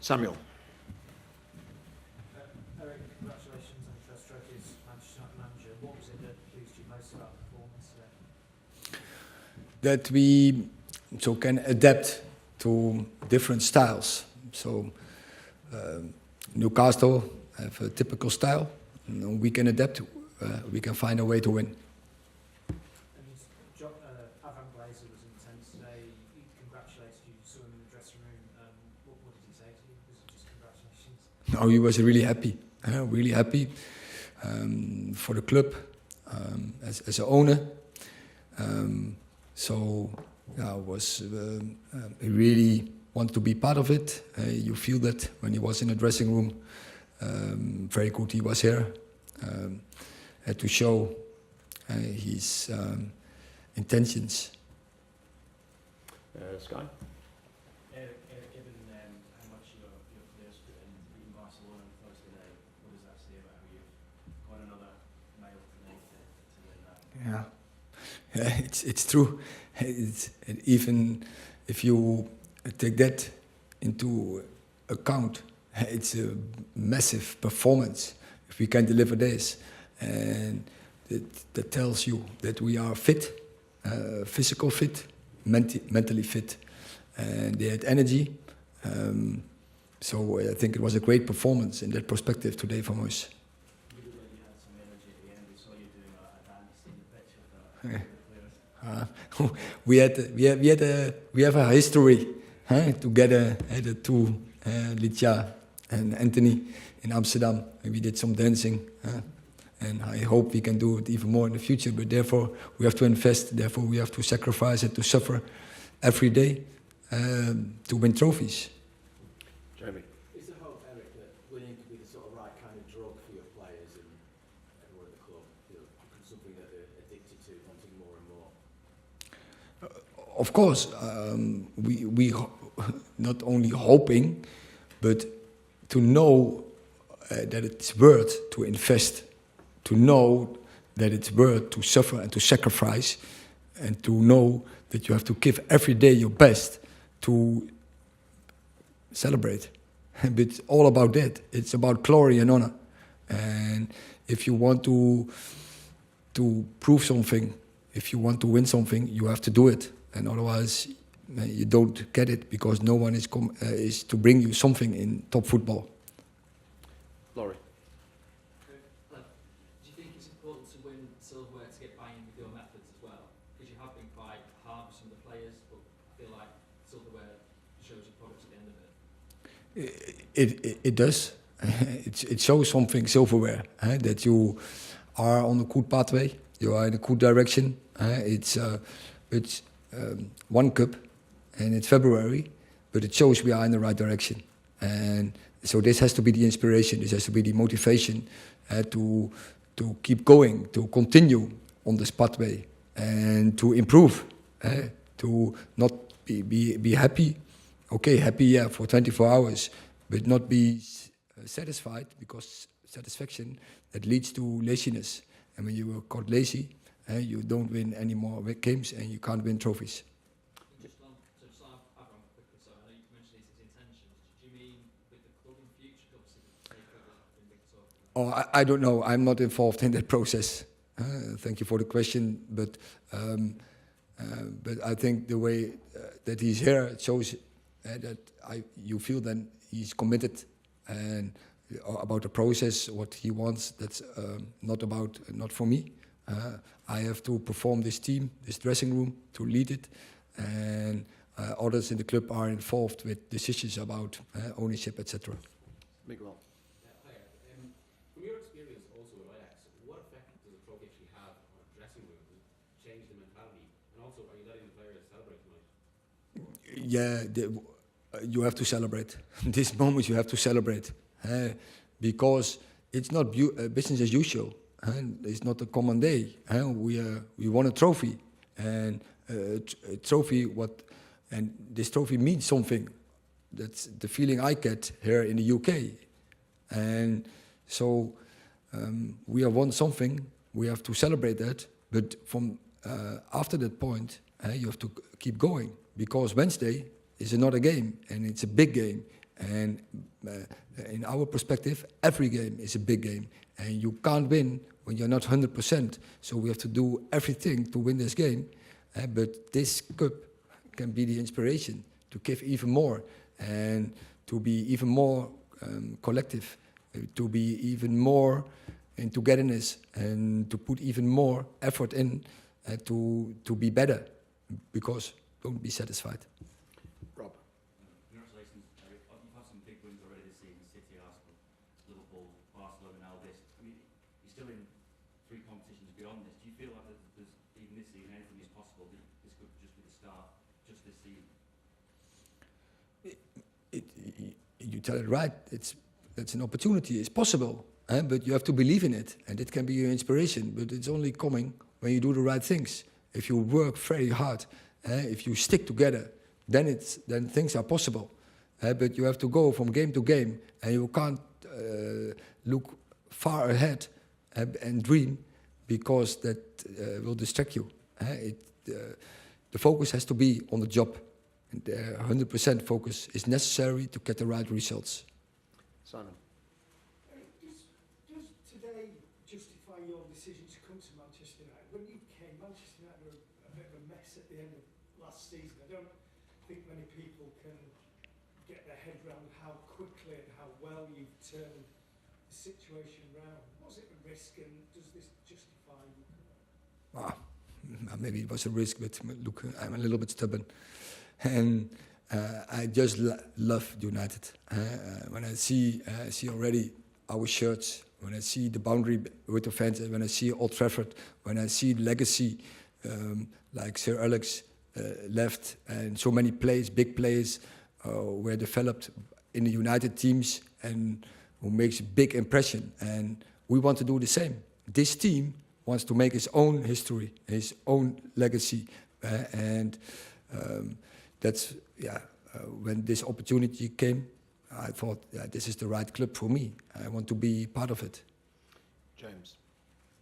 Samuel. Erik, congratulations on your first trophy as Manchester United manager. What was it that pleased you most about the performance today? That we can adapt to different styles. So Newcastle have a typical style. And we can adapt. We can find a way to win. Avram Glazer was intense today. He congratulated you. You saw him in the dressing room. What did he say to you? Was it just congratulations? No, he was really happy. Really happy for the club as an owner. He really wanted to be part of it. You feel that when he was in the dressing room. Very good he was here to show his intentions. Sky? Erik, given how much your players put in Barcelona on Thursday night, what does that say about how you've got another mile tonight to win that? Yeah, it's true. Even if you take that into account, it's a massive performance if we can deliver this, and that tells you that we are fit, physical fit, mentally fit, and they had energy. So I think it was a great performance in that perspective today from us. You looked like you had some energy at the end. We saw you doing a dance in the pitch with the players. We have a history together, the two, Litja and Anthony in Amsterdam. We did some dancing, and I hope we can do it even more in the future. But therefore, we have to invest. Therefore, we have to sacrifice and to suffer every day to win trophies. Jeremy. Is the hope, Erik, that winning can be the sort of right kind of drug for your players and everyone at the club? Something that they're addicted to, wanting more and more? Of course, we not only hoping, but to know that it's worth to invest, to know that it's worth to suffer and to sacrifice, and to know that you have to give every day your best to celebrate. But it's all about that. It's about glory and honor. And if you want to prove something, if you want to win something, you have to do it. And otherwise, you don't get it, because no one is to bring you something in top football. Laurie. Do you think it's important to win silverware to get buy-in with your methods as well? Because you have been quite hard with some of the players, but I feel like silverware shows your products at the end of it. It does. It shows something, silverware, that you are on a good pathway, you are in a good direction. It's one cup, and it's February, but it shows we are in the right direction. And so this has to be the inspiration, this has to be the motivation to keep going, to continue on this pathway, and to improve, to not be happy. Okay, happy, yeah, for 24 hours, but not be satisfied, because satisfaction, that leads to laziness. And when you are caught lazy, you don't win any more games, and you can't win trophies. Just on Avram quickly, so I know you mentioned his intentions. Do you mean with the club in future, obviously, to take over in big talk? Oh, I don't know. I'm not involved in that process. Thank you for the question, but I think the way that he's here, it shows that you feel then he's committed, and about the process, what he wants, that's not for me. I have to perform this team, this dressing room, to lead it, and others in the club are involved with decisions about ownership, etc. Miguel. Hi, from your experience also at Ajax, what effect does a trophy actually have on a dressing room? Does it change the mentality? And also, are you letting the players celebrate tonight? Yeah, you have to celebrate. This moment you have to celebrate, because it's not business as usual. It's not a common day. We won a trophy, and a trophy. And this trophy means something. That's the feeling I get here in the UK, and so we have won something. We have to celebrate that. But from after that point, you have to keep going, because Wednesday is another game, and it's a big game. And in our perspective, every game is a big game, and you can't win when you're not 100%. So we have to do everything to win this game. But this cup can be the inspiration to give even more, and to be even more collective, to be even more in togetherness, and to put even more effort in to be better, because don't be satisfied. Rob. Congratulations, Erik. You've had some big wins already this season: City, Arsenal, Liverpool, Barcelona, now this. I mean, you're still in 3 competitions beyond this. Do you feel like there's even this season anything is possible? This could just be the start, just this season. You tell it right. It's an opportunity. It's possible, but you have to believe in it, and it can be your inspiration. But it's only coming when you do the right things. If you work very hard, if you stick together, then things are possible. But you have to go from game to game, and you can't look far ahead and dream, because that will distract you. The focus has to be on the job. And 100% focus is necessary to get the right results. Simon. Does today justify your decision to come to Manchester United? When you came, Manchester United were a bit of a mess at the end of last season. I don't think many people can get their head around how quickly and how well you've turned the situation around. Was it a risk, and does this justify you? Maybe it was a risk, but look, I'm a little bit stubborn. And I just love United. When I see already our shirts, when I see the boundary with the fans, when I see Old Trafford, when I see the legacy, like Sir Alex left, and so many players, big players, were developed in the United teams, and who makes a big impression. And we want to do the same. This team wants to make his own history, his own legacy, and that's when this opportunity came, I thought, this is the right club for me. I want to be part of it. James.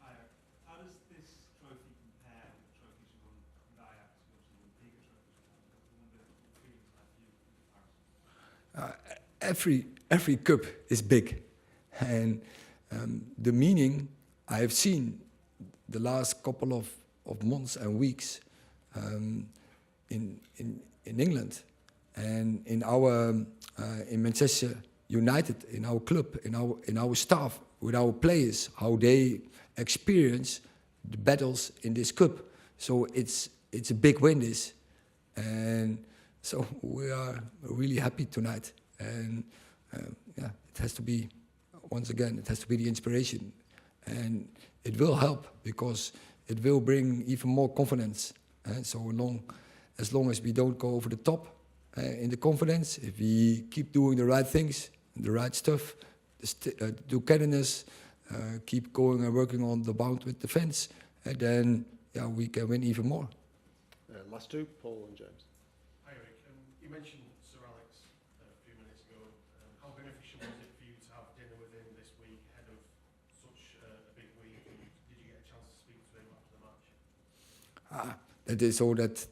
Hi, Erik. How does this trophy compare with the trophies you won with Ajax, which are the bigger trophies you won? What the feelings like for you in comparison? Every cup is big, and the meaning I have seen the last couple of months and weeks in England, and in in Manchester United, in our club, in our staff, with our players, how they experience the battles in this cup. So it's a big win, this, and so we are really happy tonight. And it has to be, once again, it has to be the inspiration, and it will help, because it will bring even more confidence. As long as we don't go over the top in the confidence, if we keep doing the right things, the right stuff, togetherness, keep going and working on the bound with defense, then we can win even more. Last two, Paul and James. Hi Erik, you mentioned Sir Alex a few minutes ago. How beneficial was it for you to have dinner with him this week ahead of such a big week? And did you get a chance to speak to him after the match? That is so that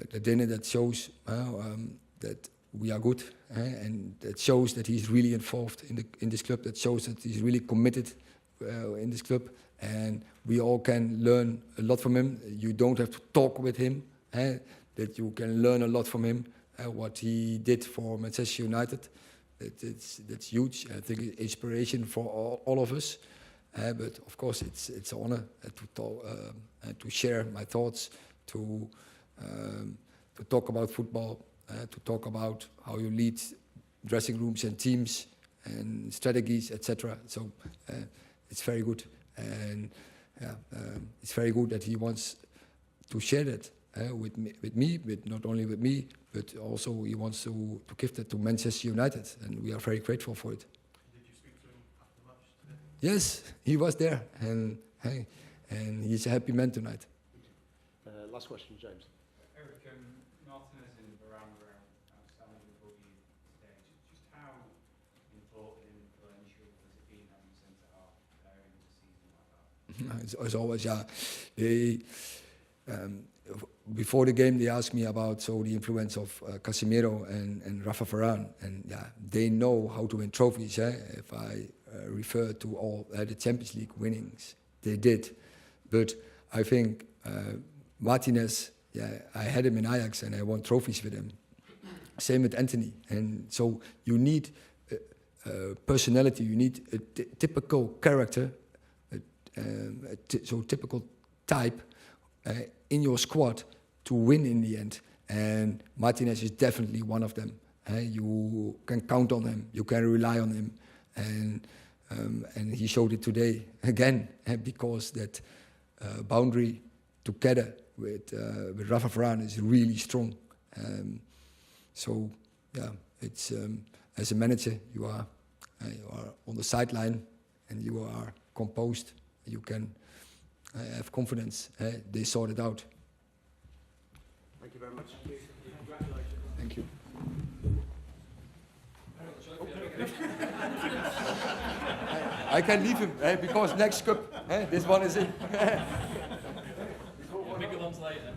the dinner that shows that we are good, and that shows that he's really involved in this club. That shows that he's really committed in this club, and we all can learn a lot from him. You don't have to talk with him, that you can learn a lot from him. What he did for Manchester United, that's huge. I think it's inspiration for all of us. But of course, it's an honor to share my thoughts, to talk about football, to talk about how you lead dressing rooms and teams and strategies, etc. So it's very good, and it's very good that he wants to share that with me, but not only with me, but also he wants to give that to Manchester United, and we are very grateful for it. Did you speak to him after the match today? Yes, he was there, and he's a happy man tonight. Last question, James. Erik, Martinez and Varane were outstanding above you today. Just how important and influential has it been having centre half there in the season like that? As always, yeah. They, before the game, they asked me about the influence of Casemiro and Rafa Varane, and yeah, they know how to win trophies. If I refer to all the Champions League winnings, they did. But I think Martinez, yeah, I had him in Ajax and I won trophies with him. Same with Anthony, and so you need personality, you need a typical character, typical type in your squad to win in the end. And Martinez is definitely one of them. You can count on him, you can rely on him, and he showed it today again, because that boundary together with Rafa Varane is really strong. So yeah, it's as a manager you are on the sideline and you are composed. You can have confidence. They sort it out. Thank you very much. Thank you. I can leave him because next cup, this one is in. Bigger ones later.